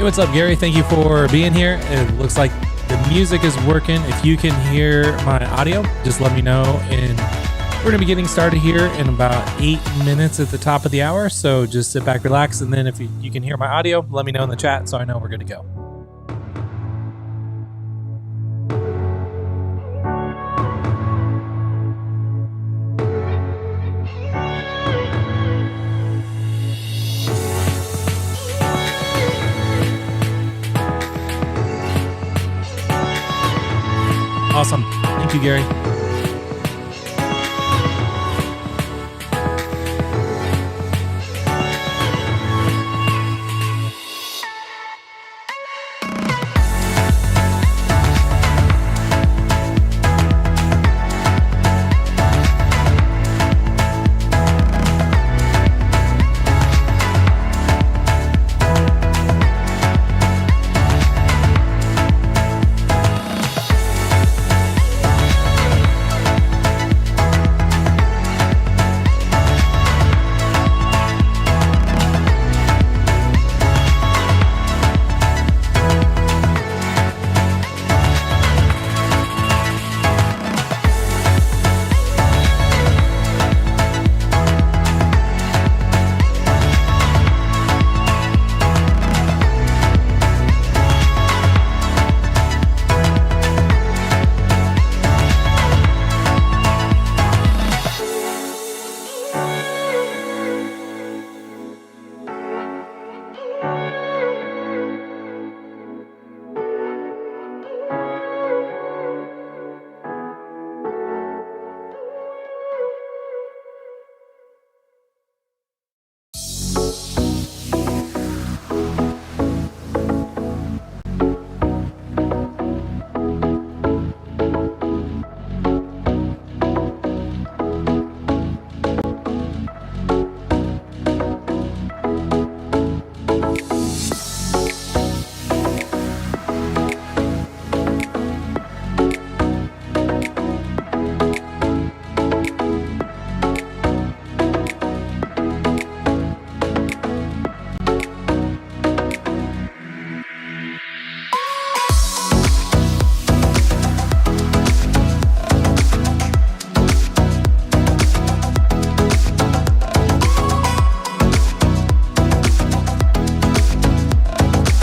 what's up, Gary? Thank you for being here. It looks like the music is working. If you can hear my audio, just let me know. And we're going to be getting started here in about 8 minutes at the top of the hour. So just sit back, relax, and then if you can hear my audio, let me know in the chat so I know we're good to go. Awesome. Thank you, Gary.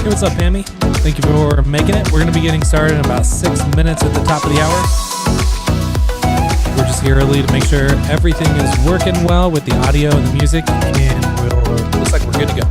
What's up, Pammy? Thank you for making it. We're going to be getting started in about 6 minutes at the top of the hour. We're just here early to make sure everything is working well with the audio and the music, and looks like we're good to go.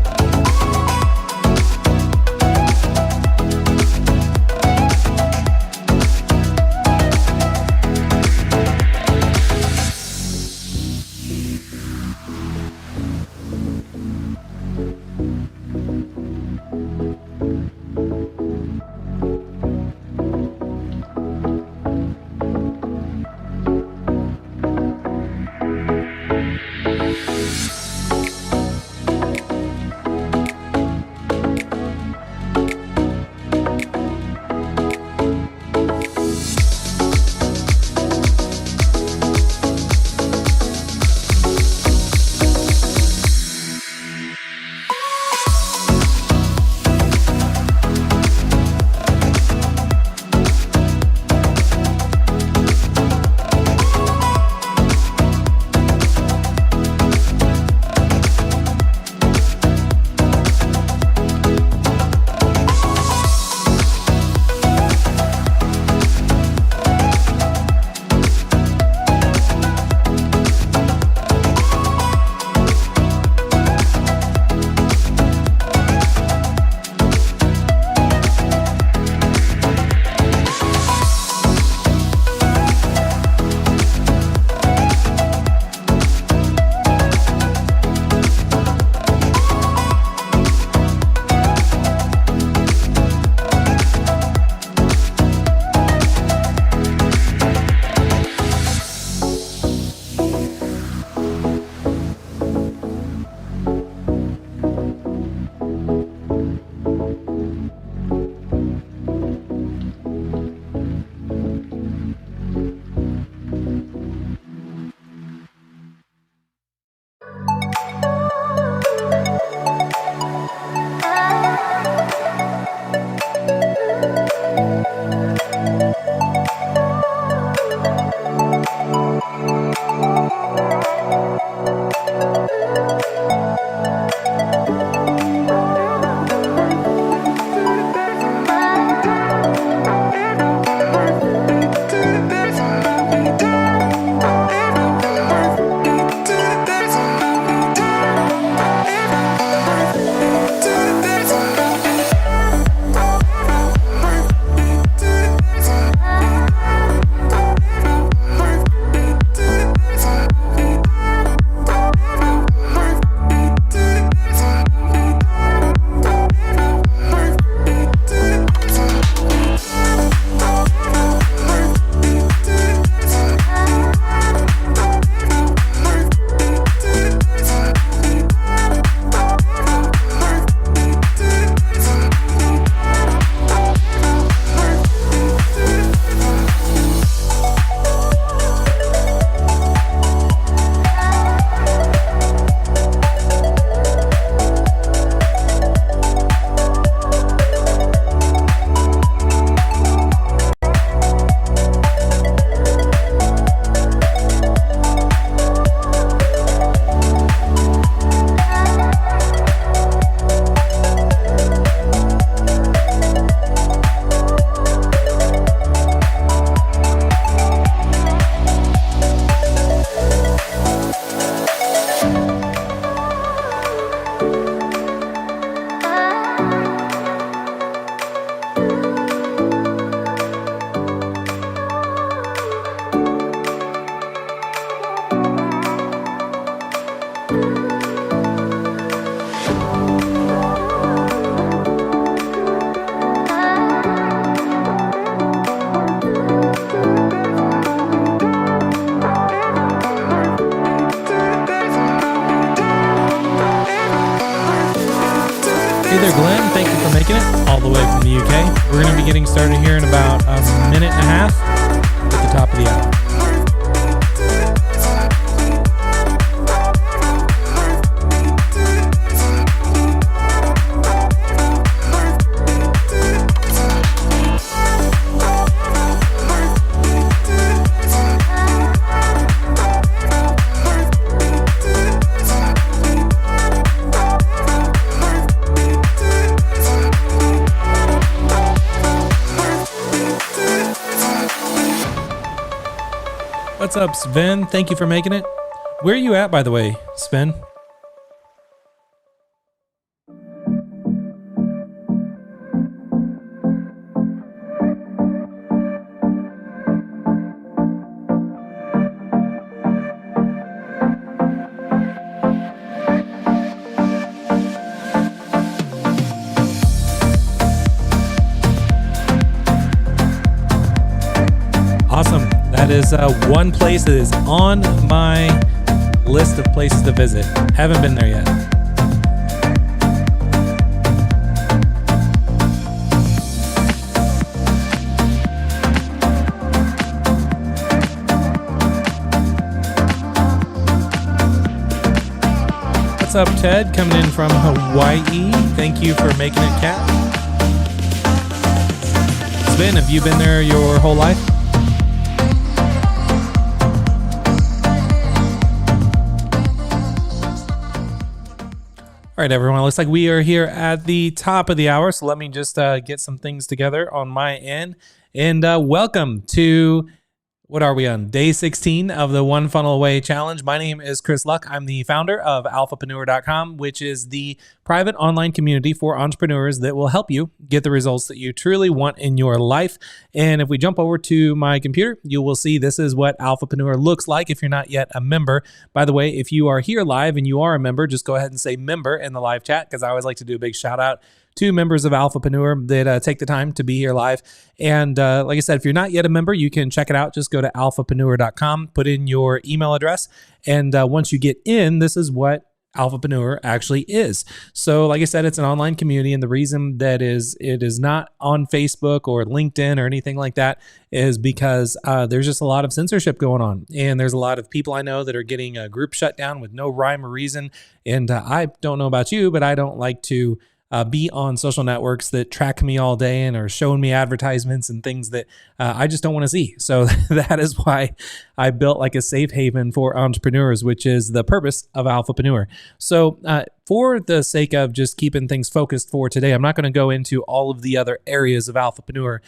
Hey there, Glenn. Thank you for making it all the way from the UK. We're going to be getting started here in about a minute and a half at the top of the hour. What's up, Sven? Thank you for making it. Where are you at, by the way, Sven? Awesome. That is one place that is on my list of places to visit. Haven't been there yet. What's up, Ted? Coming in from Hawaii. Thank you for making it, Kat. Sven, have you been there your whole life? All right, everyone, it looks like we are here at the top of the hour, so let me just get some things together on my end. And welcome to, what are we on, day 16 of the One Funnel Away Challenge. My name is Chris Luck. I'm the founder of Alphapreneur.com, which is the private online community for entrepreneurs that will help you get the results that you truly want in your life. And if we jump over to my computer, you will see this is what Alphapreneur looks like if you're not yet a member. By the way, if you are here live and you are a member, just go ahead and say member in the live chat, because I always like to do a big shout out to members of Alphapreneur that take the time to be here live. And like I said, if you're not yet a member, you can check it out. Just go to alphapreneur.com, put in your email address, and once you get in, this is what Alphapreneur actually is. So like I said, it's an online community, and the reason that it is not on Facebook or LinkedIn or anything like that is because there's just a lot of censorship going on, and there's a lot of people I know that are getting a group shut down with no rhyme or reason. And I don't know about you, but I don't like to be on social networks that track me all day and are showing me advertisements and things that I just don't want to see. So that is why I built like a safe haven for entrepreneurs, which is the purpose of Alphapreneur. So for the sake of just keeping things focused for today, I'm not going to go into all of the other areas of Alphapreneur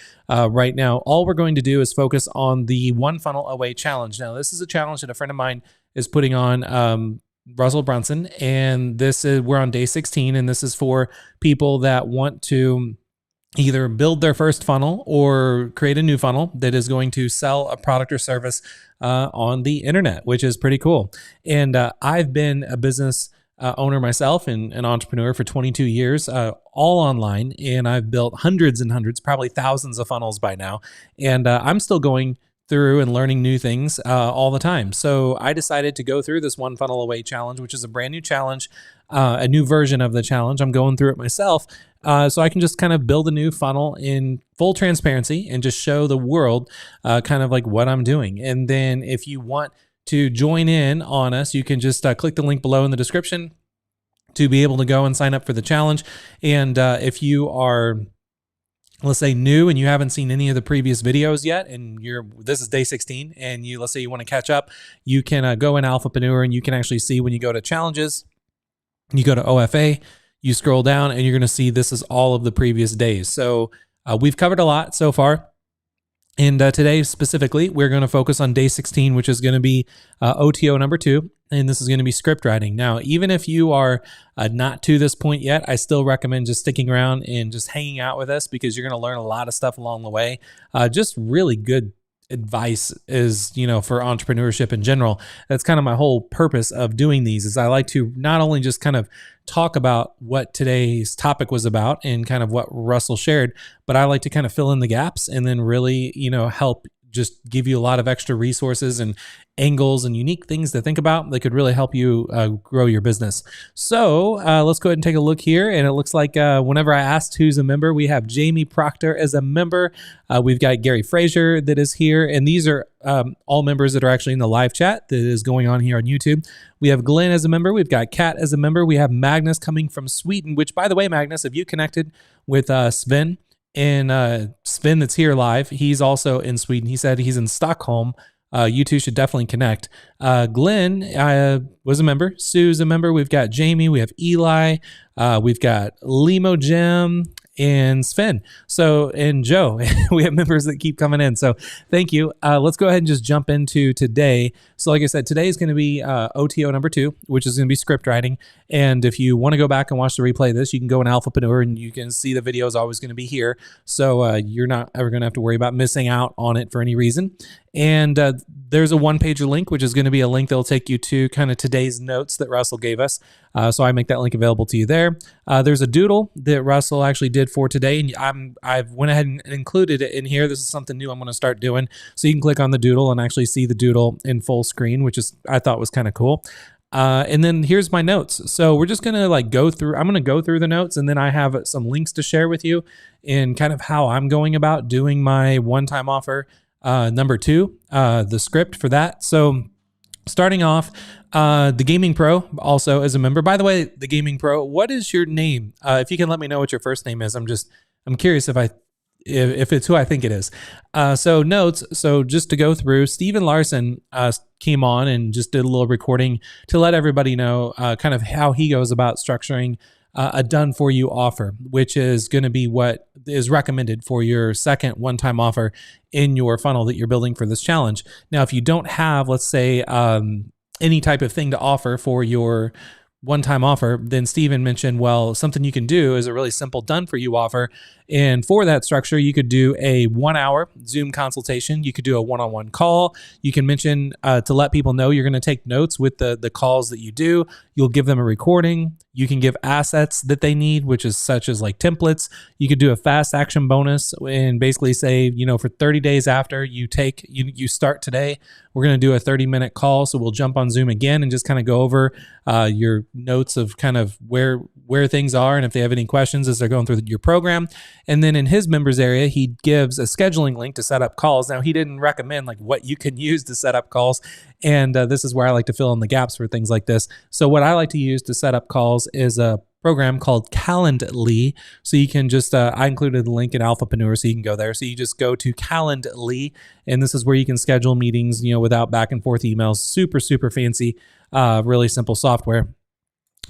right now. All we're going to do is focus on the One Funnel Away Challenge. Now, this is a challenge that a friend of mine is putting on, Russell Brunson, and we're on day 16, and this is for people that want to either build their first funnel or create a new funnel that is going to sell a product or service on the internet, which is pretty cool. And I've been a business owner myself and an entrepreneur for 22 years, all online, and I've built hundreds and hundreds, probably thousands of funnels by now, and I'm still going through and learning new things all the time. So I decided to go through this One Funnel Away Challenge, which is a brand new challenge, a new version of the challenge. I'm going through it myself, so I can just kind of build a new funnel in full transparency and just show the world kind of like what I'm doing. And then if you want to join in on us, you can just click the link below in the description to be able to go and sign up for the challenge. And if you are, let's say, new and you haven't seen any of the previous videos yet, and this is day 16, and let's say you want to catch up, you can go in Alphapreneur, and you can actually see when you go to challenges, you go to OFA, you scroll down, and you're going to see this is all of the previous days. So we've covered a lot so far. And today specifically, we're going to focus on day 16, which is going to be OTO number 2. And this is going to be script writing. Now, even if you are not to this point yet, I still recommend just sticking around and just hanging out with us, because you're going to learn a lot of stuff along the way. Just really good advice is, for entrepreneurship in general. That's kind of my whole purpose of doing these, is I like to not only just kind of talk about what today's topic was about and kind of what Russell shared, but I like to kind of fill in the gaps and then really, help just give you a lot of extra resources and angles and unique things to think about that could really help you grow your business. So let's go ahead and take a look here. And it looks like whenever I asked who's a member, we have Jamie Proctor as a member. We've got Gary Frazier that is here. And these are all members that are actually in the live chat that is going on here on YouTube. We have Glenn as a member. We've got Kat as a member. We have Magnus coming from Sweden, which, by the way, Magnus, have you connected with Sven? And Sven that's here live, he's also in Sweden. He said he's in Stockholm. You two should definitely connect. Glenn was a member. Sue's a member. We've got Jamie. We have Eli. We've got Limo Jim and Sven. So, and Joe. We have members that keep coming in. So thank you. Let's go ahead and just jump into today. So like I said, today is going to be OTO number 2, which is going to be script writing. And if you want to go back and watch the replay of this, you can go in Alphapreneur and you can see the video is always going to be here. So you're not ever going to have to worry about missing out on it for any reason. And there's a one-pager link, which is going to be a link that will take you to kind of today's notes that Russell gave us. So I make that link available to you there. There's a doodle that Russell actually did for today, and I've went ahead and included it in here. This is something new I'm going to start doing. So you can click on the doodle and actually see the doodle in full screen, which is I thought was kind of cool. And then here's my notes. So we're just going to I'm going to go through the notes, and then I have some links to share with you in kind of how I'm going about doing my one-time offer. Number 2, the script for that. So starting off, the Gaming Pro also is a member. By the way, the Gaming Pro, what is your name? If you can let me know what your first name is, I'm curious if it's who I think it is. So notes. So just to go through, Steven Larson came on and just did a little recording to let everybody know kind of how he goes about structuring a done-for-you offer, which is going to be what is recommended for your second one-time offer in your funnel that you're building for this challenge. Now, if you don't have, let's say, any type of thing to offer for your one-time offer, then Steven mentioned, well, something you can do is a really simple done-for-you offer. And for that structure, you could do a 1-hour Zoom consultation. You could do a one-on-one call. You can mention to let people know you're going to take notes with the calls that you do. You'll give them a recording. You can give assets that they need, which is such as like templates. You could do a fast action bonus and basically say, for 30 days after you start today, we're going to do a 30-minute call. So we'll jump on Zoom again and just kind of go over your notes of kind of where things are and if they have any questions as they're going through your program. And then in his members area, he gives a scheduling link to set up calls. Now, he didn't recommend like what you can use to set up calls. And this is where I like to fill in the gaps for things like this. So what I like to use to set up calls is a program called Calendly. So you can just, I included the link in Alphapreneur so you can go there. So you just go to Calendly, and this is where you can schedule meetings, without back and forth emails. Super, super fancy, really simple software.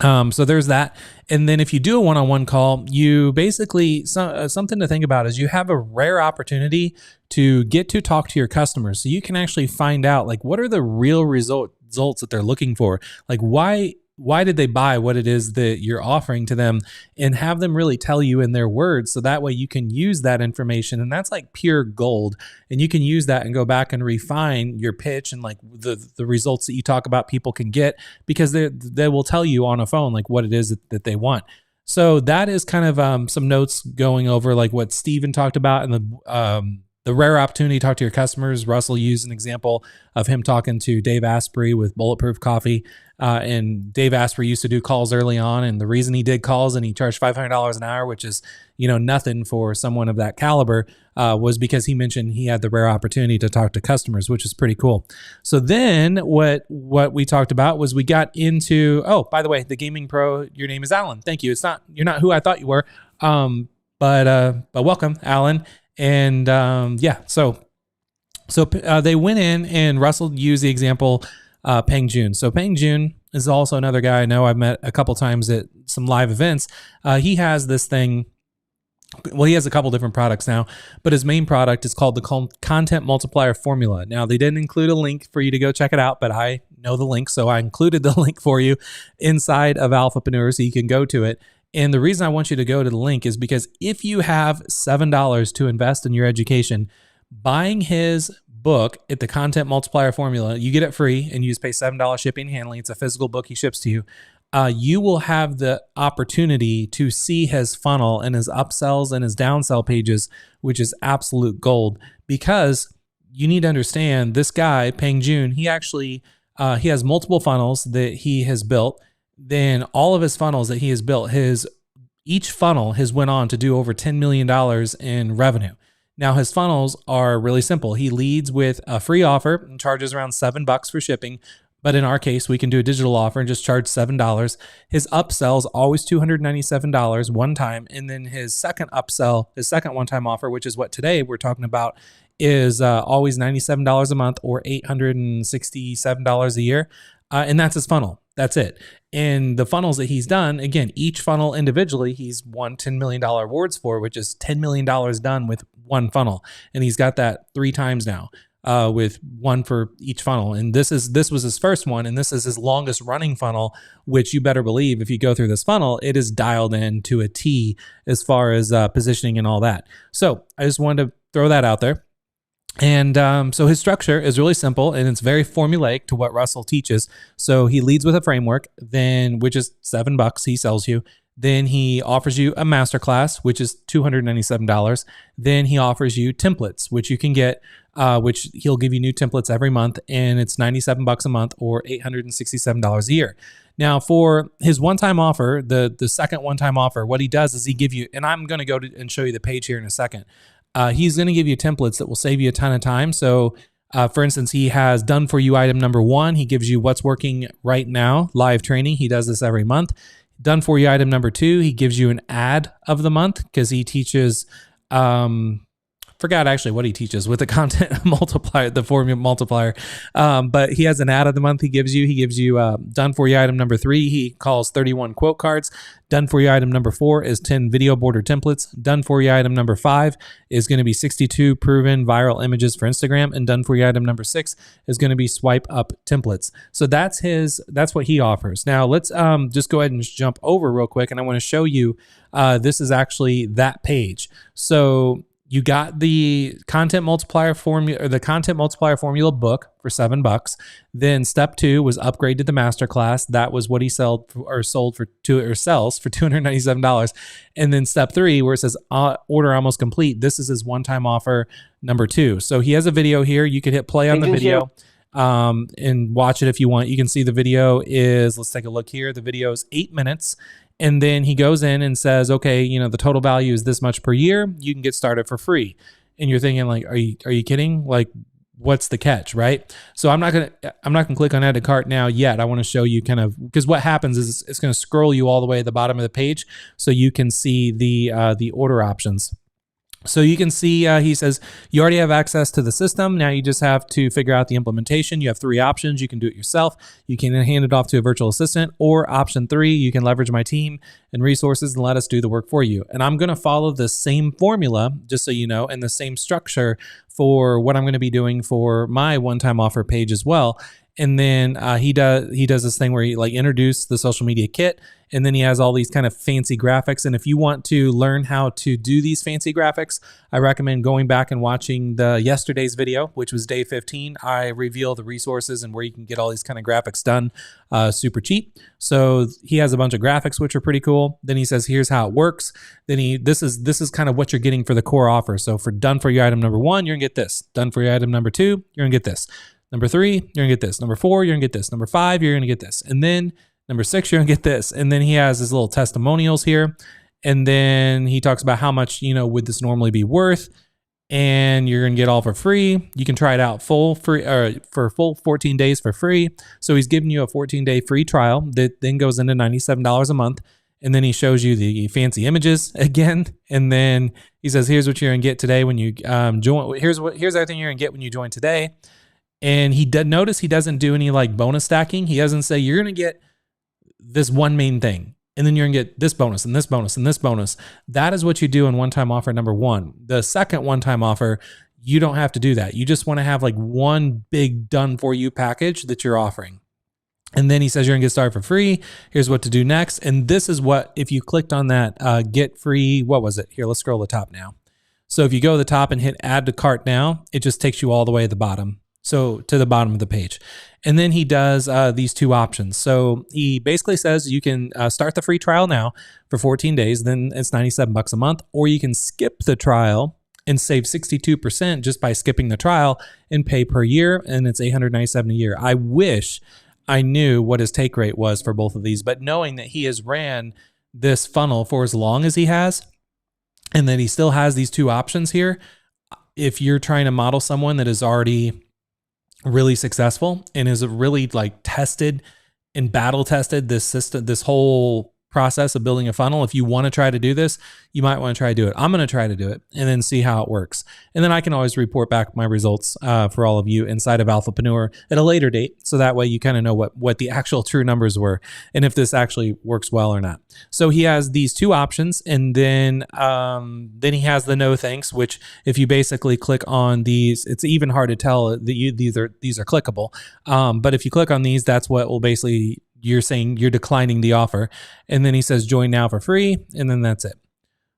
So there's that. And then if you do a one-on-one call, you basically, something to think about is you have a rare opportunity to get to talk to your customers. So you can actually find out like, what are the real results that they're looking for? Like why did they buy what it is that you're offering to them, and have them really tell you in their words. So that way you can use that information, and that's like pure gold. And you can use that and go back and refine your pitch and like the results that you talk about people can get, because they will tell you on a phone like what it is that they want. So that is kind of some notes going over like what Steven talked about and the rare opportunity to talk to your customers. Russell used an example of him talking to Dave Asprey with Bulletproof Coffee. And Dave Asprey used to do calls early on. And the reason he did calls and he charged $500 an hour, which is, nothing for someone of that caliber, was because he mentioned he had the rare opportunity to talk to customers, which is pretty cool. So then what we talked about was we got into, oh, by the way, the Gaming Pro, your name is Alan. Thank you. You're not who I thought you were. But welcome, Alan. And so they went in, and Russell used the example Peng Jun. So Peng Jun is also another guy I know I've met a couple times at some live events. He has this thing. Well, he has a couple different products now, but his main product is called the Content Multiplier Formula. Now, they didn't include a link for you to go check it out, but I know the link, so I included the link for you inside of Alphapreneur so you can go to it. And the reason I want you to go to the link is because if you have $7 to invest in your education, buying his book at the Content Multiplier Formula, you get it free, and you just pay $7 shipping and handling. It's a physical book he ships to you. You will have the opportunity to see his funnel and his upsells and his downsell pages, which is absolute gold, because you need to understand this guy, Peng Joon, he actually, he has multiple funnels that he has built. Then all of his funnels that he has built, each funnel has went on to do over $10 million in revenue. Now his funnels are really simple. He leads with a free offer and charges around $7 for shipping. But in our case, we can do a digital offer and just charge $7. His upsell is always $297 one time. And then his second upsell, his second one-time offer, which is what today we're talking about, is always $97 a month or $867 a year. And that's his funnel. That's it. And the funnels that he's done, again, each funnel individually, he's won $10 million awards for, which is $10 million done with one funnel. And he's got that 3 times now. With one for each funnel. And this was his first one, and this is his longest running funnel, which you better believe if you go through this funnel, it is dialed in to a T as far as positioning and all that. So I just wanted to throw that out there. And so his structure is really simple, and it's very formulaic to what Russell teaches. So he leads with a framework, then which is $7 he sells you. Then he offers you a masterclass, which is $297. Then he offers you templates, which you can get, which he'll give you new templates every month, and it's $97 a month or $867 a year. Now, for his one-time offer, the second one-time offer, what he does is he give you, and I'm going to go and show you the page here in a second. He's going to give you templates that will save you a ton of time. So, for instance, he has done for you item number 1. He gives you what's working right now, live training. He does this every month. Done for you item number 2, he gives you an ad of the month because he teaches, forgot actually what he teaches with the content multiplier, the formula multiplier. But he has an ad of the month he gives you. He gives you done for you item number 3, he calls 31 quote cards. Done for you item number 4 is 10 video border templates. Done for you item number 5 is going to be 62 proven viral images for Instagram. And done for you item number 6 is going to be swipe up templates. So that's what he offers. Now let's just go ahead and jump over real quick. And I want to show you, this is actually that page. So you got the content multiplier formula, or the content multiplier formula book for $7. Then step 2 was upgrade to the masterclass. That was what he sells for $297. And then step 3, where it says order almost complete, this is his one-time offer number 2. So he has a video here. You could hit play on the video and watch it if you want. You can see the video is, let's take a look here. The video is 8 minutes. And then he goes in and says, okay, you know, the total value is this much per year. You can get started for free. And you're thinking like, are you kidding? Like, what's the catch, right? So I'm not going to click on add to cart now yet. I want to show you kind of, because what happens is it's going to scroll you all the way to the bottom of the page so you can see the order options. So you can see, he says, you already have access to the system. Now you just have to figure out the implementation. You have 3 options. You can do it yourself. You can hand it off to a virtual assistant, or option 3, you can leverage my team and resources and let us do the work for you. And I'm going to follow the same formula, just so you know, and the same structure for what I'm going to be doing for my one-time offer page as well. And then he does this thing where he like introduced the social media kit, and then he has all these kind of fancy graphics. And if you want to learn how to do these fancy graphics, I recommend going back and watching the yesterday's video, which was day 15. I reveal the resources and where you can get all these kind of graphics done super cheap. So he has a bunch of graphics, which are pretty cool. Then he says, here's how it works. Then this is kind of what you're getting for the core offer. So for done for your item number 1, you're gonna get this. Done for your item number 2, you're gonna get this. Number 3, you're gonna get this. Number 4, you're gonna get this. Number 5, you're gonna get this. And then number 6, you're gonna get this. And then he has his little testimonials here. And then he talks about how much, you know, would this normally be worth? And you're gonna get all for free. You can try it out for full 14 days for free. So he's giving you a 14-day free trial that then goes into $97 a month. And then he shows you the fancy images again. And then he says, here's what you're gonna get today when you join. Here's everything you're gonna get when you join today. And notice he doesn't do any like bonus stacking. He doesn't say you're going to get this one main thing, and then you're going to get this bonus and this bonus and this bonus. That is what you do in one-time offer number 1. The second one-time offer, you don't have to do that. You just want to have like one big done for you package that you're offering. And then he says you're going to get started for free. Here's what to do next. And this is what, if you clicked on that get free, what was it? Here, let's scroll to the top now. So if you go to the top and hit add to cart now, it just takes you all the way to the bottom. So to the bottom of the page. And then he does these 2 options. So he basically says you can start the free trial now for 14 days, then it's $97 a month, or you can skip the trial and save 62% just by skipping the trial and pay per year. And it's $897 a year. I wish I knew what his take rate was for both of these, but knowing that he has ran this funnel for as long as he has, and that he still has these two options here, if you're trying to model someone that is already really successful and is really like tested and battle tested this system, this whole process of building a funnel, if you want to try to do this, you might want to try to do it. I'm going to try to do it and then see how it works. And then I can always report back my results for all of you inside of Alphapreneur at a later date. So that way you kind of know what the actual true numbers were and if this actually works well or not. So he has these two options, and then he has the no thanks, which if you basically click on these, it's even hard to tell that these are clickable. But if you click on these, that's what will basically, you're saying you're declining the offer. And then he says join now for free, and then that's it.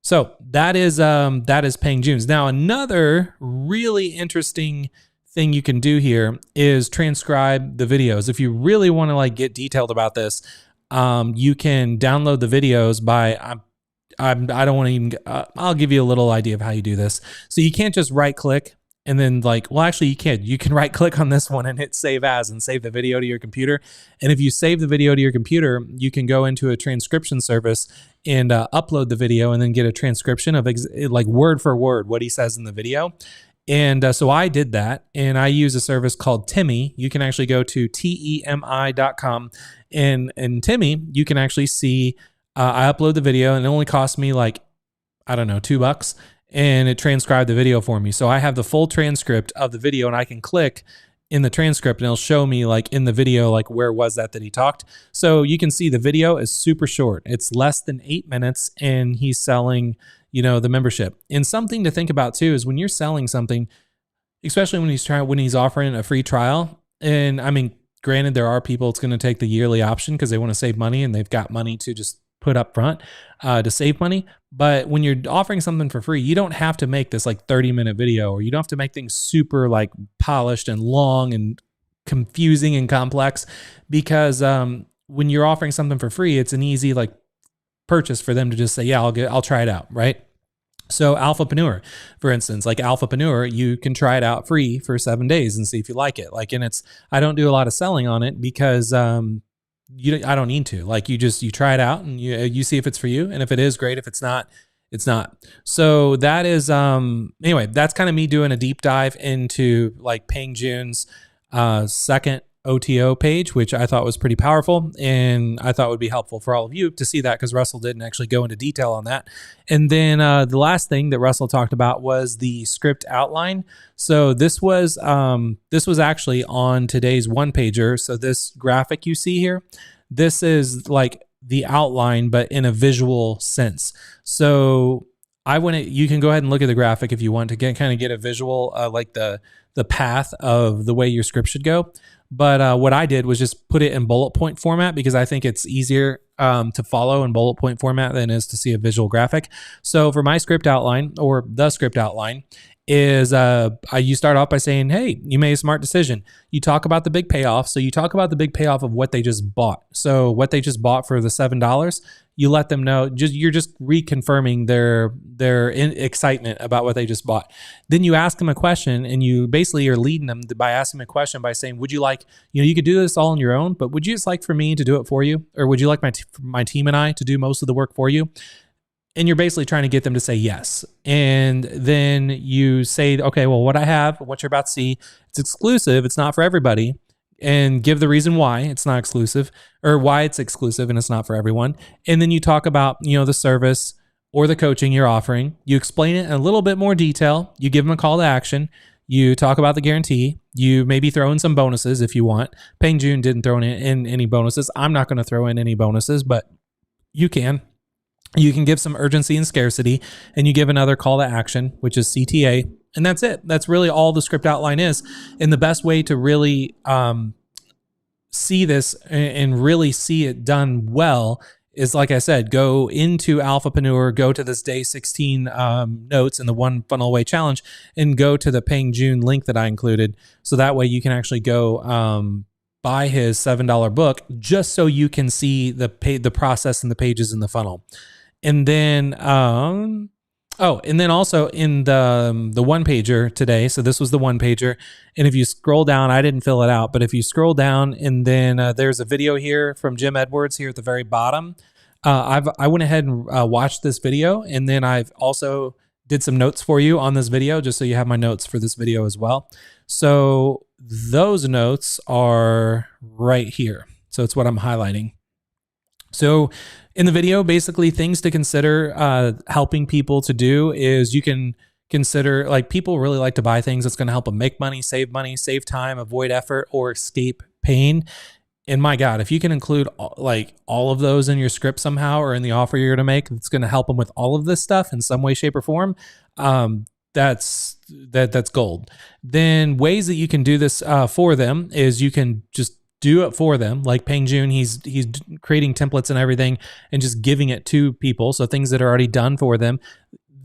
So that is paying Junes. Now another really interesting thing you can do here is transcribe the videos. If you really want to like get detailed about this, you can download the videos by I don't want to even I'll give you a little idea of how you do this. So you can't just right click and then like, well, actually you can right click on this one and hit save as and save the video to your computer. And if you save the video to your computer, you can go into a transcription service and upload the video and then get a transcription of like word for word what he says in the video. And so I did that, and I use a service called Timmy. You can actually go to temi.com, and Timmy, you can actually see, I upload the video and it only cost me like, I don't know, $2. And it transcribed the video for me. So I have the full transcript of the video, and I can click in the transcript and it'll show me like in the video, like where was that he talked. So you can see the video is super short. It's less than 8 minutes, and he's selling, the membership. And something to think about too is when you're selling something, especially when he's offering a free trial. And I mean, granted, there are people it's going to take the yearly option because they want to save money and they've got money to just put up front to save money. But when you're offering something for free, you don't have to make this like 30-minute video, or you don't have to make things super like polished and long and confusing and complex, because when you're offering something for free, it's an easy like purchase for them to just say, yeah, I'll try it out, right? So Alphapreneur, for instance, like Alphapreneur, you can try it out free for 7 days and see if you like it. Like, and I don't do a lot of selling on it because I don't need to. Like, you try it out and you see if it's for you, and if it is, great. If it's not, it's not. So that is anyway, that's kind of me doing a deep dive into like Paying June's second OTO page, which I thought was pretty powerful, and I thought would be helpful for all of you to see that, because Russell didn't actually go into detail on that. And then the last thing that Russell talked about was the script outline. So this was actually on today's one pager. So this graphic you see here, this is like the outline, but in a visual sense. So you can go ahead and look at the graphic if you want to kind of get a visual, like the path of the way your script should go. But what I did was just put it in bullet point format, because I think it's easier to follow in bullet point format than it is to see a visual graphic. So for my script outline, or the script outline, is you start off by saying, hey, you made a smart decision. You talk about the big payoff. So you talk about the big payoff of what they just bought. So what they just bought for the $7, you let them know, you're just reconfirming their excitement about what they just bought. Then you ask them a question, and you basically are leading them by asking them a question by saying, would you like, you could do this all on your own, but would you just like for me to do it for you? Or would you like my team and I to do most of the work for you? And you're basically trying to get them to say yes. And then you say, okay, well, what you're about to see, it's exclusive. It's not for everybody. And give the reason why it's not exclusive, or why it's exclusive and it's not for everyone. And then you talk about, the service or the coaching you're offering. You explain it in a little bit more detail. You give them a call to action. You talk about the guarantee. You maybe throw in some bonuses if you want. Paying June didn't throw in any bonuses. I'm not going to throw in any bonuses, but you can. You can give some urgency and scarcity, and you give another call to action, which is CTA. And that's it. That's really all the script outline is. And the best way to really see this and really see it done well is, like I said, go into Alphapreneur, go to this day 16 notes in the One Funnel Away Challenge, and go to the Paying June link that I included. So that way you can actually go buy his $7 book, just so you can see the process and the pages in the funnel. And then Oh, and then also in the one pager today. So this was the one pager, and if you scroll down, I didn't fill it out, but if you scroll down, and then there's a video here from Jim Edwards here at the very bottom. I went ahead and watched this video, and then I've also did some notes for you on this video, just so you have my notes for this video as well. So those notes are right here. So it's what I'm highlighting. So in the video, basically things to consider helping people to do is you can consider, like, people really like to buy things that's going to help them make money, save time, avoid effort, or escape pain. And my God, if you can include like all of those in your script somehow, or in the offer you're going to make, it's going to help them with all of this stuff in some way, shape, or form. That's gold. Then ways that you can do this for them is you can just do it for them. Like Peng Joon, he's creating templates and everything and just giving it to people. So things that are already done for them.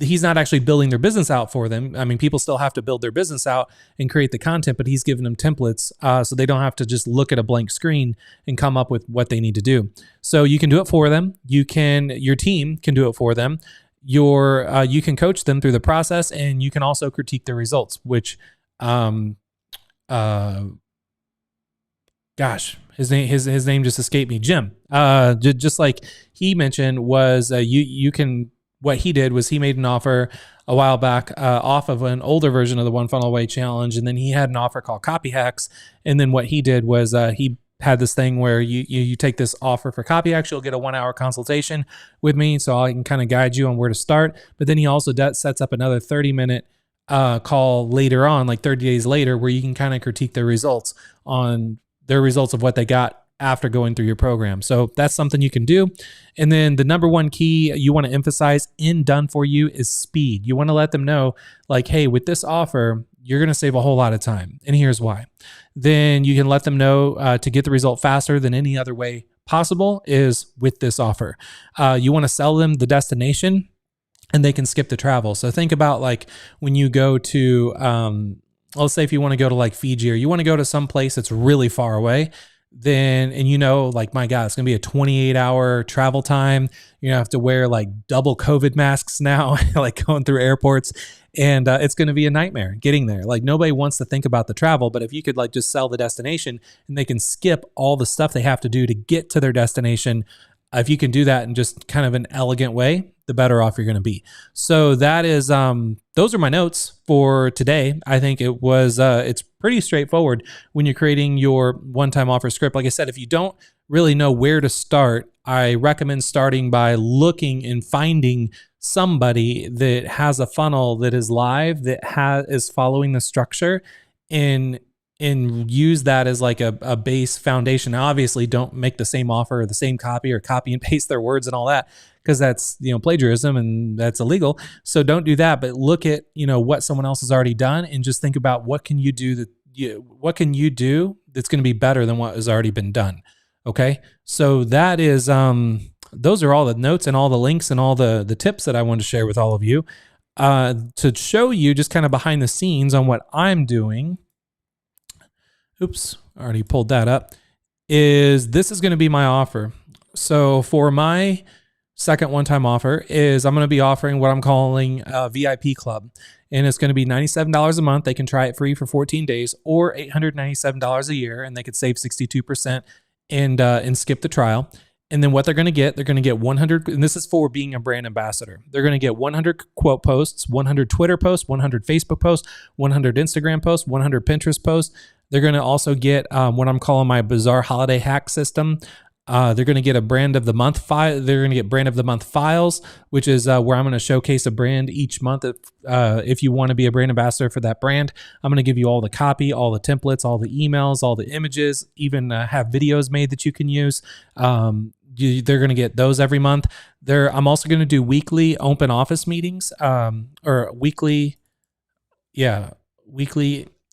He's not actually building their business out for them. I mean, people still have to build their business out and create the content, but he's giving them templates so they don't have to just look at a blank screen and come up with what they need to do. So you can do it for them. Your team can do it for them. You can coach them through the process, and you can also critique the results, which, gosh, his name just escaped me. Jim, just like he mentioned, was what he did was he made an offer a while back off of an older version of the One Funnel Away challenge, and then he had an offer called Copy Hacks. And then what he did was he had this thing where you take this offer for Copy Hacks, you'll get a 1-hour consultation with me, so I can kind of guide you on where to start. But then he also sets up another 30-minute call later on, like 30 days later, where you can kind of critique their results of what they got after going through your program. So that's something you can do. And then the number one key you want to emphasize in Done For You is speed. You want to let them know, like, hey, with this offer, you're going to save a whole lot of time. And here's why. Then you can let them know to get the result faster than any other way possible is with this offer. You want to sell them the destination, and they can skip the travel. So think about, like, when you go to, let's say if you want to go to like Fiji, or you want to go to some place that's really far away, then, and like, my God, it's going to be a 28-hour travel time. You're going to have to wear like double COVID masks now, like going through airports. And it's going to be a nightmare getting there. Like, nobody wants to think about the travel, but if you could like just sell the destination and they can skip all the stuff they have to do to get to their destination, if you can do that in just kind of an elegant way, the better off you're going to be. So that is, those are my notes for today. I think it's pretty straightforward when you're creating your one-time offer script. Like I said, if you don't really know where to start, I recommend starting by looking and finding somebody that has a funnel that is live, that is following the structure, and use that as like a base foundation. Now, obviously, don't make the same offer or the same copy, or copy and paste their words and all that, because that's, plagiarism and that's illegal. So don't do that, but look at, what someone else has already done, and just think about what can you do that's going to be better than what has already been done. Okay. So that is, those are all the notes and all the links and all the tips that I wanted to share with all of you, to show you just kind of behind the scenes on what I'm doing. Oops, already pulled that up. This is going to be my offer. So for my second one-time offer is I'm going to be offering what I'm calling a VIP club. And it's going to be $97 a month. They can try it free for 14 days, or $897 a year, and they could save 62% and skip the trial. And then what they're going to get 100, and this is for being a brand ambassador. They're going to get 100 quote posts, 100 Twitter posts, 100 Facebook posts, 100 Instagram posts, 100 Pinterest posts. They're going to also get what I'm calling my bizarre holiday hack system. They're going to get a brand of the month file. They're going to get brand of the month files, which is where I'm going to showcase a brand each month. If you want to be a brand ambassador for that brand, I'm going to give you all the copy, all the templates, all the emails, all the images, even have videos made that you can use. They're going to get those every month. I'm also going to do weekly open office meetings, or weekly.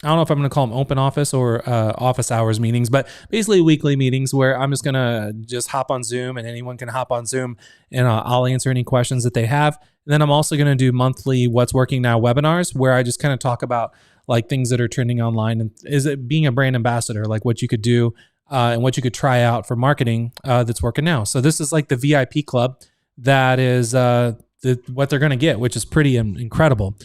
I don't know if I'm going to call them open office or office hours meetings, but basically weekly meetings where I'm just going to hop on Zoom, and anyone can hop on Zoom, and I'll answer any questions that they have. And then I'm also going to do monthly What's Working Now webinars, where I just kind of talk about like things that are trending online, and is it being a brand ambassador, like what you could do and what you could try out for marketing that's working now. So this is like the VIP club that is what they're going to get, which is pretty incredible.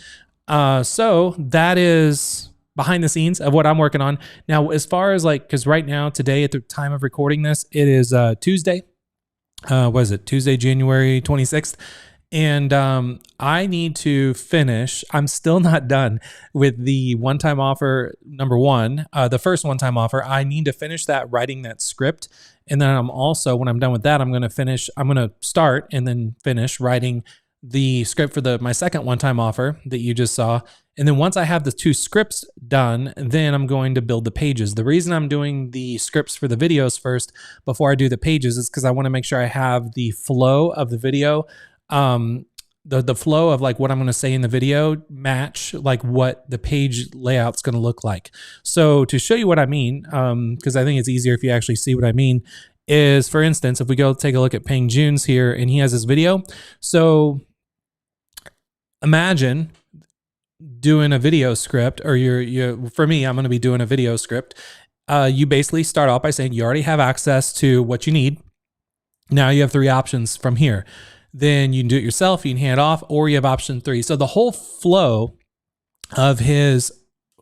So that is behind the scenes of what I'm working on. Now, as far as like, because right now, today at the time of recording this, it is Tuesday. What is it? Tuesday, January 26th. And I need to finish. I'm still not done with the one-time offer number one, the first one-time offer. I need to finish that, writing that script. And then I'm also, when I'm done with that, I'm going to start and then finish writing the script for my second one-time offer that you just saw. And then once I have the two scripts done, then I'm going to build the pages. The reason I'm doing the scripts for the videos first before I do the pages is because I want to make sure I have the flow of the video, the flow of like what I'm going to say in the video match like what the page layout's going to look like. So to show you what I mean, because I think it's easier if you actually see what I mean, is for instance, if we go take a look at Peng Joon's here and he has this video. So imagine doing a video script, or for me, I'm going to be doing a video script. You basically start off by saying you already have access to what you need. Now you have three options from here. Then you can do it yourself, you can hand it off, or you have option 3. So the whole flow of his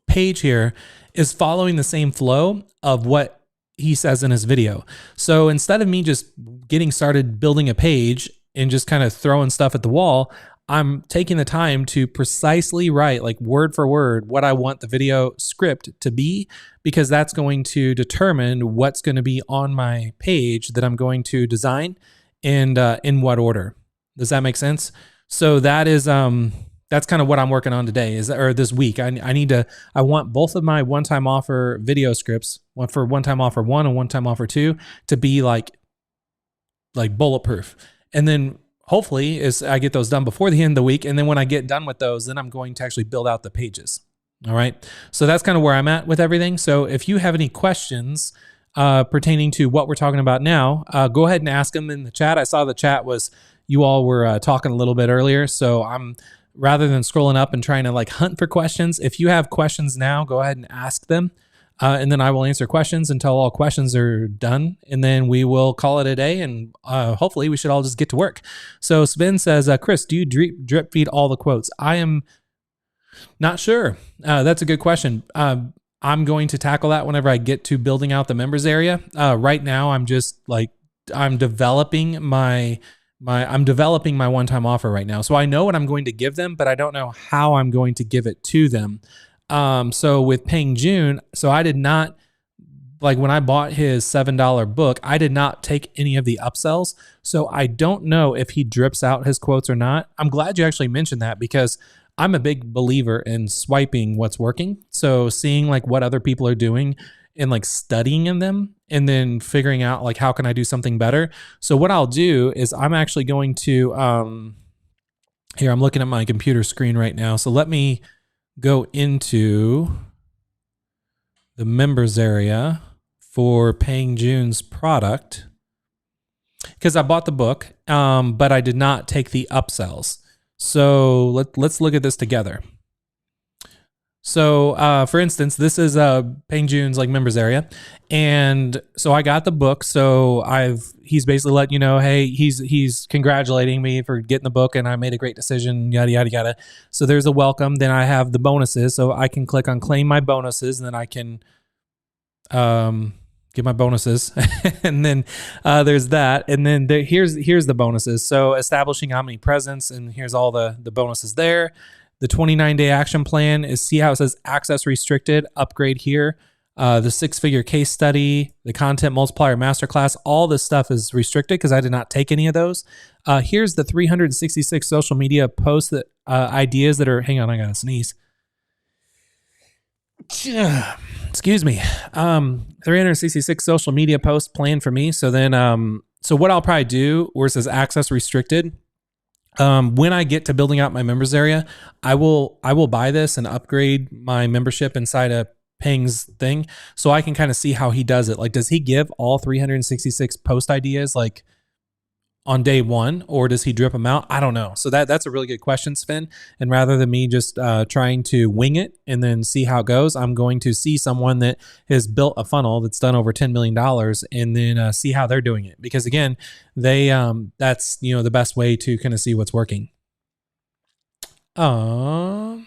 page here is following the same flow of what he says in his video. So instead of me just getting started building a page and just kind of throwing stuff at the wall, I'm taking the time to precisely write, like word for word, what I want the video script to be, because that's going to determine what's going to be on my page that I'm going to design and in what order. Does that make sense? So that is that's kind of what I'm working on today, or this week. I want both of my one-time offer video scripts, one for one-time offer 1 and one-time offer 2, to be like bulletproof. And then hopefully is I get those done before the end of the week. And then when I get done with those, then I'm going to actually build out the pages. All right. So that's kind of where I'm at with everything. So if you have any questions pertaining to what we're talking about now, go ahead and ask them in the chat. I saw the chat you all were talking a little bit earlier. So rather than scrolling up and trying to like hunt for questions, if you have questions now, go ahead and ask them. And then I will answer questions until all questions are done. And then we will call it a day. And hopefully we should all just get to work. So Sven says, Chris, do you drip feed all the quotes? I am not sure. That's a good question. I'm going to tackle that whenever I get to building out the members area. Right now, I'm just like, I'm developing my one-time offer right now. So I know what I'm going to give them, but I don't know how I'm going to give it to them. So with Peng Joon, so I did not, like when I bought his $7 book, I did not take any of the upsells. So I don't know if he drips out his quotes or not. I'm glad you actually mentioned that, because I'm a big believer in swiping what's working. So seeing like what other people are doing and like studying in them and then figuring out like, how can I do something better? So what I'll do is I'm actually going to, here, I'm looking at my computer screen right now. So let me go into the members area for Peng Joon's product, because I bought the book, but I did not take the upsells. So let's look at this together. So for instance, this is Peng Joon's like members area. And so I got the book. So he's basically letting you know, hey, he's congratulating me for getting the book and I made a great decision, yada, yada, yada. So there's a welcome. Then I have the bonuses. So I can click on claim my bonuses, and then I can get my bonuses. And then there's that. And then here's the bonuses. So establishing how many presents, and here's all the bonuses there. The 29-day action plan is, see how it says access restricted, upgrade here. The 6-figure case study, the content multiplier masterclass, all this stuff is restricted because I did not take any of those. Here's the 366 social media posts that ideas that are, hang on, I gotta sneeze. Excuse me. 366 social media posts planned for me. So then, so what I'll probably do, where it says access restricted, when I get to building out my members area, I will buy this and upgrade my membership inside of Peng's thing, so I can kind of see how he does it. Like, does he give all 366 post ideas like on day one, or does he drip them out? I don't know. So that's a really good question, Sven. And rather than me just trying to wing it and then see how it goes, I'm going to see someone that has built a funnel that's done over $10 million and then see how they're doing it. Because again, that's, the best way to kind of see what's working. Mhm.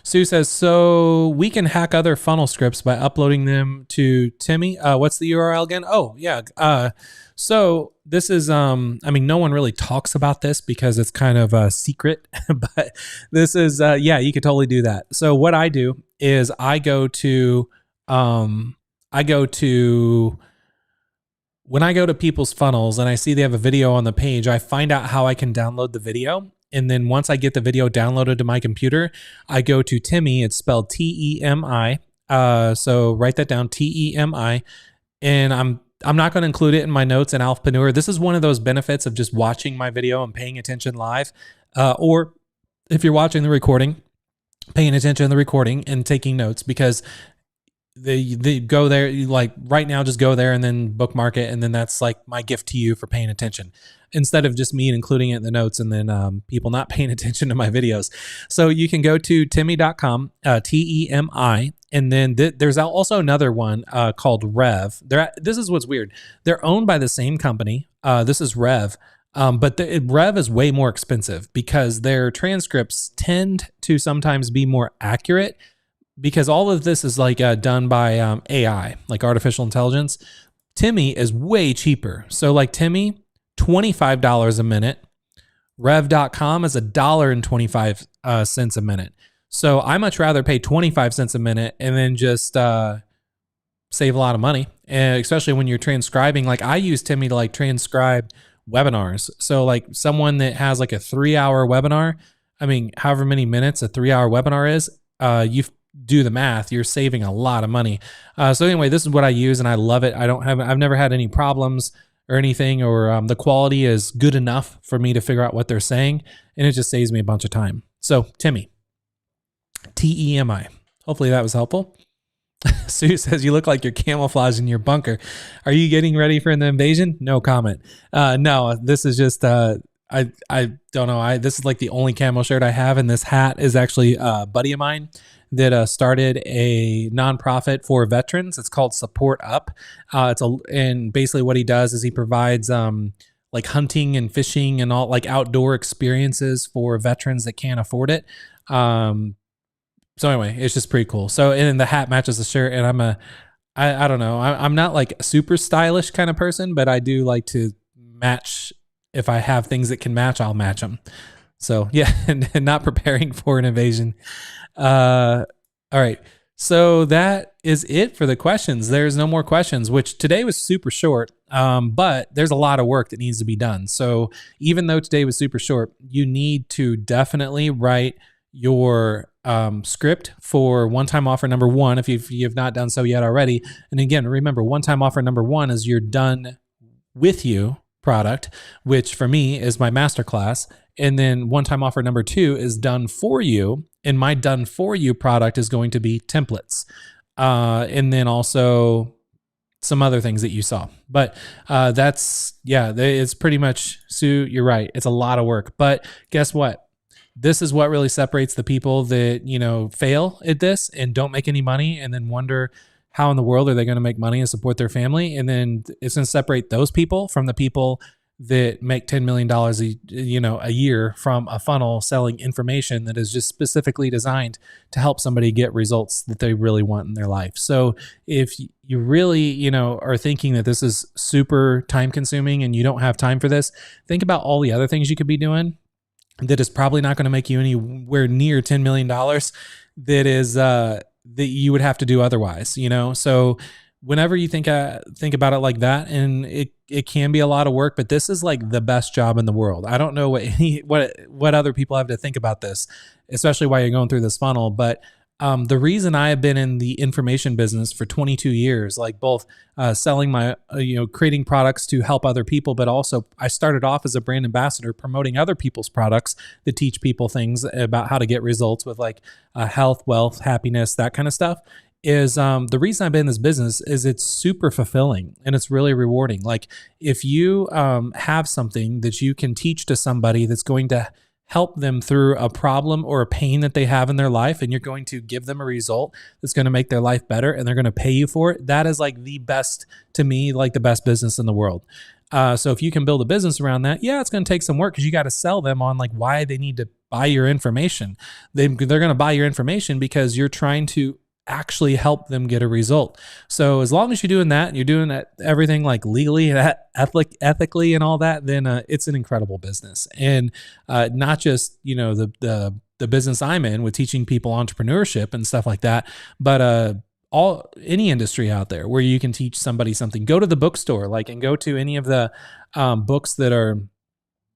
Sue says, so we can hack other funnel scripts by uploading them to Timmy. What's the URL again? Oh, yeah. So this is, I mean, no one really talks about this because it's kind of a secret, but this is, yeah, you could totally do that. So what I do is I go to when I go to people's funnels and I see they have a video on the page, I find out how I can download the video. And then once I get the video downloaded to my computer, I go to Timmy. It's spelled T-E-M-I. So write that down, T-E-M-I. And I'm not going to include it in my notes in Alphapreneur. This is one of those benefits of just watching my video and paying attention live. Or if you're watching the recording, paying attention to the recording and taking notes, because they go there, like right now, just go there and then bookmark it. And then that's like my gift to you for paying attention, instead of just me including it in the notes and then people not paying attention to my videos. So you can go to Timmy.com, T-E-M-I. And then there's also another one called Rev. This is what's weird. They're owned by the same company. This is Rev. But Rev is way more expensive because their transcripts tend to sometimes be more accurate, because all of this is like done by AI, like artificial intelligence. Timmy is way cheaper. So like Timmy, $25 a minute. Rev.com is $1.25 a minute. So I much rather pay 25 cents a minute and then just save a lot of money. And especially when you're transcribing, like I use Timmy to like transcribe webinars. So like someone that has like a 3-hour webinar, I mean, however many minutes a 3-hour webinar is, you do the math, you're saving a lot of money. So anyway, this is what I use and I love it. I've never had any problems or anything, or the quality is good enough for me to figure out what they're saying. And it just saves me a bunch of time. So Timmy, T-E-M-I. Hopefully that was helpful. Sue says, you look like you're camouflaging your bunker. Are you getting ready for the invasion? No comment. No, this is just, I don't know. This is like the only camo shirt I have. And this hat is actually a buddy of mine that started a nonprofit for veterans. It's called Support Up. And basically what he does is he provides like hunting and fishing and all like outdoor experiences for veterans that can't afford it. So anyway, it's just pretty cool. So, and the hat matches the shirt, and I don't know. I'm not like a super stylish kind of person, but I do like to match. If I have things that can match, I'll match them. So yeah, and not preparing for an invasion. All right. So that is it for the questions. There's no more questions, which today was super short. But there's a lot of work that needs to be done. So even though today was super short, you need to definitely write your script for one-time offer number 1 if you've not done so yet already. And again, remember, one-time offer number 1 is your done with you product, which for me is my masterclass. And then one-time offer number 2 is done for you. And my done for you product is going to be templates. And then also some other things that you saw. But it's pretty much, Sue, you're right. It's a lot of work. But guess what? This is what really separates the people that, fail at this and don't make any money and then wonder how in the world are they going to make money and support their family. And then it's going to separate those people from the people that make $10 million a year from a funnel selling information that is just specifically designed to help somebody get results that they really want in their life. So if you really, are thinking that this is super time consuming and you don't have time for this, think about all the other things you could be doing that is probably not going to make you anywhere near $10 million that you would have to do otherwise, So whenever you think about it like that, and it can be a lot of work, but this is like the best job in the world. I don't know what other people have to think about this, especially while you're going through this funnel. But the reason I have been in the information business for 22 years, like both selling my, creating products to help other people, but also I started off as a brand ambassador promoting other people's products that teach people things about how to get results with like health, wealth, happiness, that kind of stuff. Is the reason I've been in this business is it's super fulfilling and it's really rewarding. Like if you have something that you can teach to somebody that's going to help them through a problem or a pain that they have in their life, and you're going to give them a result that's going to make their life better and they're going to pay you for it, that is like the best, to me, like the best business in the world. So if you can build a business around that, yeah, it's going to take some work because you got to sell them on like why they need to buy your information. They're going to buy your information because you're trying to actually help them get a result. So as long as you're doing that, and you're doing that, everything like legally and ethically and all that, then it's an incredible business. And not just, you know, the business I'm in with teaching people entrepreneurship and stuff like that, but any industry out there where you can teach somebody something. Go to the bookstore, like, and go to any of the books that are,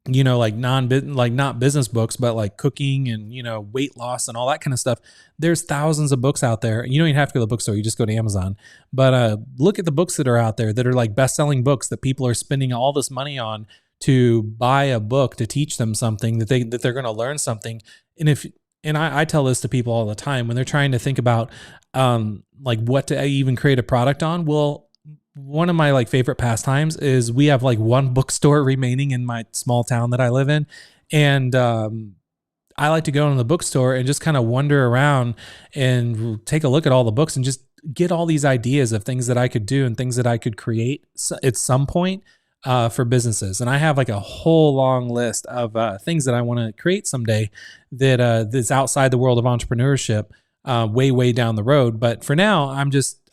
you know, like not business books, but like cooking and, you know, weight loss and all that kind of stuff. There's thousands of books out there. You don't even have to go to the bookstore. You just go to Amazon. But look at the books that are out there that are like best-selling books that people are spending all this money on to buy a book to teach them something that they're going to learn something. And I tell this to people all the time when they're trying to think about like what to even create a product on. Well, one of my like favorite pastimes is we have like one bookstore remaining in my small town that I live in. And I like to go into the bookstore and just kind of wander around and take a look at all the books and just get all these ideas of things that I could do and things that I could create at some point for businesses. And I have like a whole long list of things that I want to create someday that's outside the world of entrepreneurship, way down the road. But for now,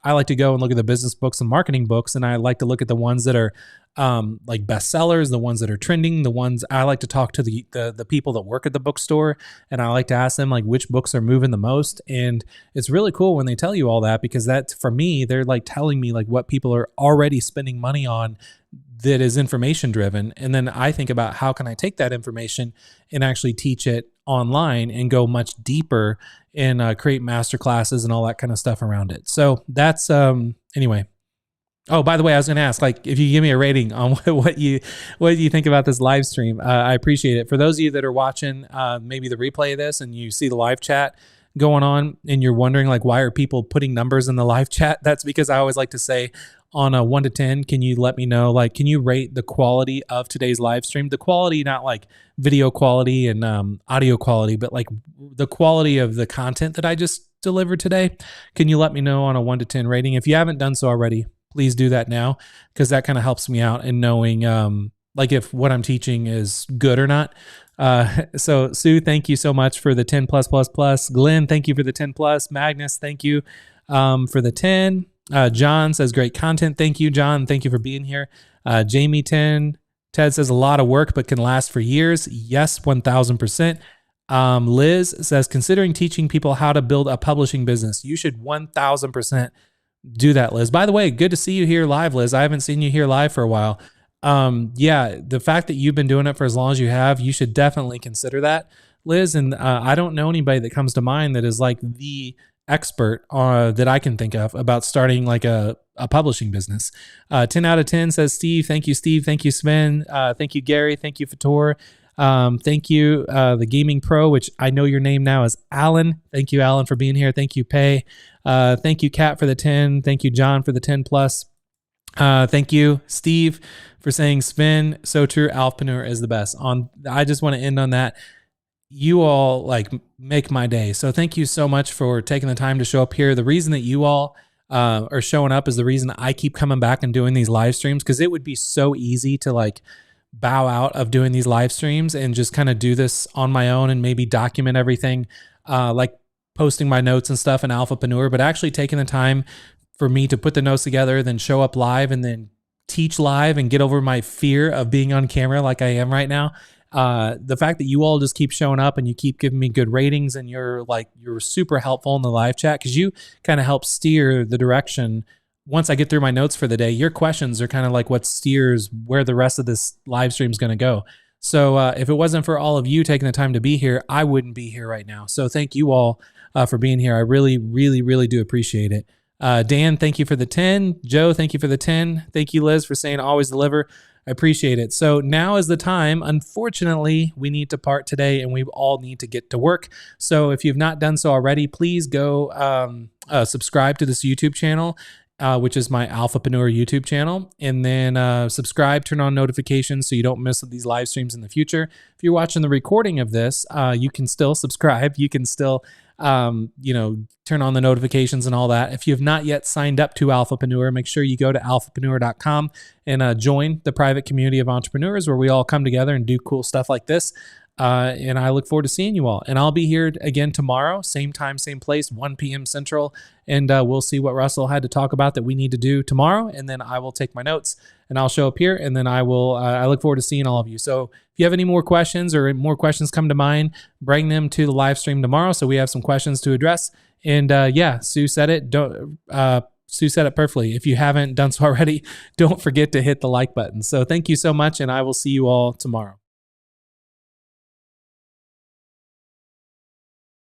I like to go and look at the business books and marketing books, and I like to look at the ones that are like bestsellers, the ones that are trending, the ones I like to talk to the people that work at the bookstore, and I like to ask them like which books are moving the most. And it's really cool when they tell you all that, because that, for me, they're like telling me like what people are already spending money on that is information driven. And then I think about how can I take that information and actually teach it online and go much deeper and create master classes and all that kind of stuff around it. So that's anyway. Oh, by the way, I was going to ask, like, if you give me a rating on what you think about this live stream, I appreciate it. For those of you that are watching maybe the replay of this and you see the live chat going on and you're wondering like why are people putting numbers in the live chat, that's because I always like to say on a 1 to 10, can you let me know, like, can you rate the quality of today's live stream? The quality, not like video quality and audio quality, but like the quality of the content that I just delivered today. Can you let me know on a 1 to 10 rating? If you haven't done so already, please do that now, because that kind of helps me out in knowing like if what I'm teaching is good or not. So Sue, thank you so much for the 10 plus. Glenn, thank you for the 10 plus. Magnus, thank you for the 10. John says great content. Thank you, John. Thank you for being here. Jamie 10. Ted says a lot of work, but can last for years. Yes, 1000%. Liz says, considering teaching people how to build a publishing business, you should 1000% do that, Liz. By the way, good to see you here live, Liz. I haven't seen you here live for a while. Yeah, the fact that you've been doing it for as long as you have, you should definitely consider that, Liz. And I don't know anybody that comes to mind that is like the expert that I can think of about starting like a publishing business. 10 out of 10 says Steve. Thank you, Steve. Thank you, Sven. Thank you, Gary. Thank you, Fator. Thank you, the Gaming Pro, which I know your name now is Alan. Thank you, Alan, for being here. Thank you, Pay. Thank you, Kat, for the 10. Thank you, John, for the 10 plus. Thank you, Steve, for saying Sven. So true. Alphapreneur is the best. I just want to end on that. You all like make my day. So thank you so much for taking the time to show up here. The reason that you all are showing up is the reason I keep coming back and doing these live streams, because it would be so easy to like bow out of doing these live streams and just kind of do this on my own and maybe document everything, like posting my notes and stuff in Alphapreneur, but actually taking the time for me to put the notes together, then show up live and then teach live and get over my fear of being on camera like I am right now. The fact that you all just keep showing up and you keep giving me good ratings and you're super helpful in the live chat, because you kind of help steer the direction. Once I get through my notes for the day, your questions are kind of like what steers where the rest of this live stream is going to go. So if it wasn't for all of you taking the time to be here, I wouldn't be here right now. So thank you all for being here. I really, really, really do appreciate it. Dan, thank you for the 10. Joe, thank you for the 10. Thank you, Liz, for saying always deliver. I appreciate it. So now is the time. Unfortunately, we need to part today and we all need to get to work. So if you've not done so already, please go subscribe to this YouTube channel, which is my Alphapreneur YouTube channel. And then subscribe, turn on notifications so you don't miss these live streams in the future. If you're watching the recording of this, you can still subscribe. You can still turn on the notifications and all that. If you have not yet signed up to Alphapreneur, make sure you go to alphapreneur.com and join the private community of entrepreneurs where we all come together and do cool stuff like this. And I look forward to seeing you all. And I'll be here again tomorrow, same time, same place, 1 p.m. Central. And we'll see what Russell had to talk about that we need to do tomorrow. And then I will take my notes and I'll show up here. And then I look forward to seeing all of you. So if you have any more questions or more questions come to mind, bring them to the live stream tomorrow. So we have some questions to address. And Sue said it. Sue said it perfectly. If you haven't done so already, don't forget to hit the like button. So thank you so much. And I will see you all tomorrow.